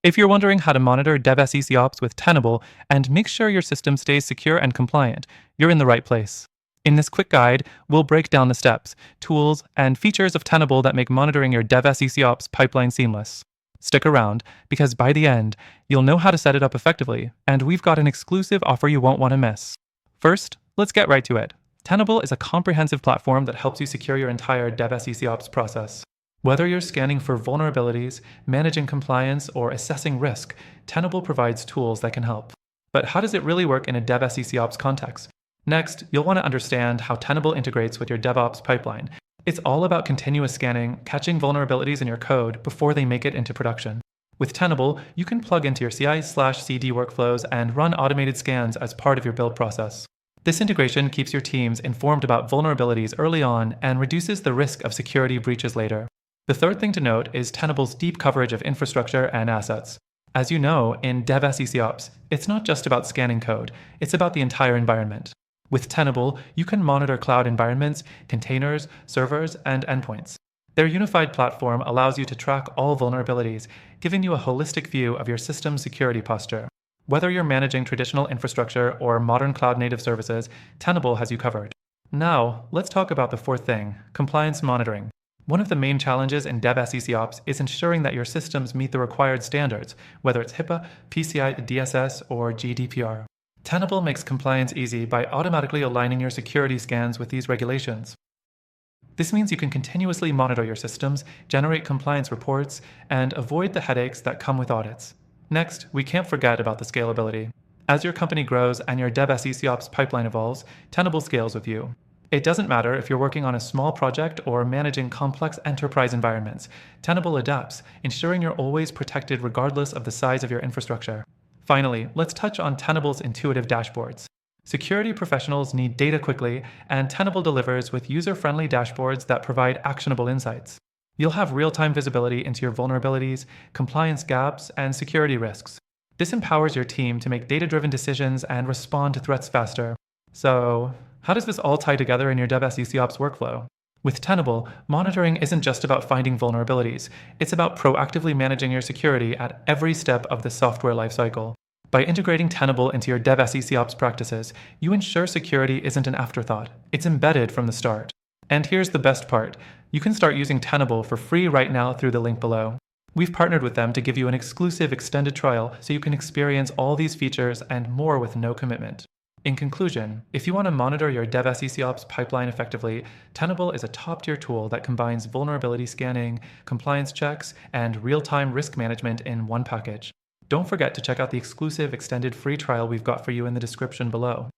If you're wondering how to monitor DevSecOps with Tenable and make sure your system stays secure and compliant, you're in the right place. In this quick guide, we'll break down the steps, tools, and features of Tenable that make monitoring your DevSecOps pipeline seamless. Stick around, because by the end, you'll know how to set it up effectively, and we've got an exclusive offer you won't want to miss. First, let's get right to it. Tenable is a comprehensive platform that helps you secure your entire DevSecOps process. Whether you're scanning for vulnerabilities, managing compliance, or assessing risk, Tenable provides tools that can help. But how does it really work in a DevSecOps context? Next, you'll want to understand how Tenable integrates with your DevOps pipeline. It's all about continuous scanning, catching vulnerabilities in your code before they make it into production. With Tenable, you can plug into your CI/CD workflows and run automated scans as part of your build process. This integration keeps your teams informed about vulnerabilities early on and reduces the risk of security breaches later. The third thing to note is Tenable's deep coverage of infrastructure and assets. As you know, in DevSecOps, it's not just about scanning code, it's about the entire environment. With Tenable, you can monitor cloud environments, containers, servers, and endpoints. Their unified platform allows you to track all vulnerabilities, giving you a holistic view of your system's security posture. Whether you're managing traditional infrastructure or modern cloud-native services, Tenable has you covered. Now, let's talk about the fourth thing, compliance monitoring. One of the main challenges in DevSecOps is ensuring that your systems meet the required standards, whether it's HIPAA, PCI DSS, or GDPR. Tenable makes compliance easy by automatically aligning your security scans with these regulations. This means you can continuously monitor your systems, generate compliance reports, and avoid the headaches that come with audits. Next, we can't forget about the scalability. As your company grows and your DevSecOps pipeline evolves, Tenable scales with you. It doesn't matter if you're working on a small project or managing complex enterprise environments. Tenable adapts, ensuring you're always protected regardless of the size of your infrastructure. Finally, let's touch on Tenable's intuitive dashboards. Security professionals need data quickly, and Tenable delivers with user-friendly dashboards that provide actionable insights. You'll have real-time visibility into your vulnerabilities, compliance gaps, and security risks. This empowers your team to make data-driven decisions and respond to threats faster. So, how does this all tie together in your DevSecOps workflow? With Tenable, monitoring isn't just about finding vulnerabilities, it's about proactively managing your security at every step of the software lifecycle. By integrating Tenable into your DevSecOps practices, you ensure security isn't an afterthought, it's embedded from the start. And here's the best part, you can start using Tenable for free right now through the link below. We've partnered with them to give you an exclusive extended trial so you can experience all these features and more with no commitment. In conclusion, if you want to monitor your DevSecOps pipeline effectively, Tenable is a top-tier tool that combines vulnerability scanning, compliance checks, and real-time risk management in one package. Don't forget to check out the exclusive extended free trial we've got for you in the description below.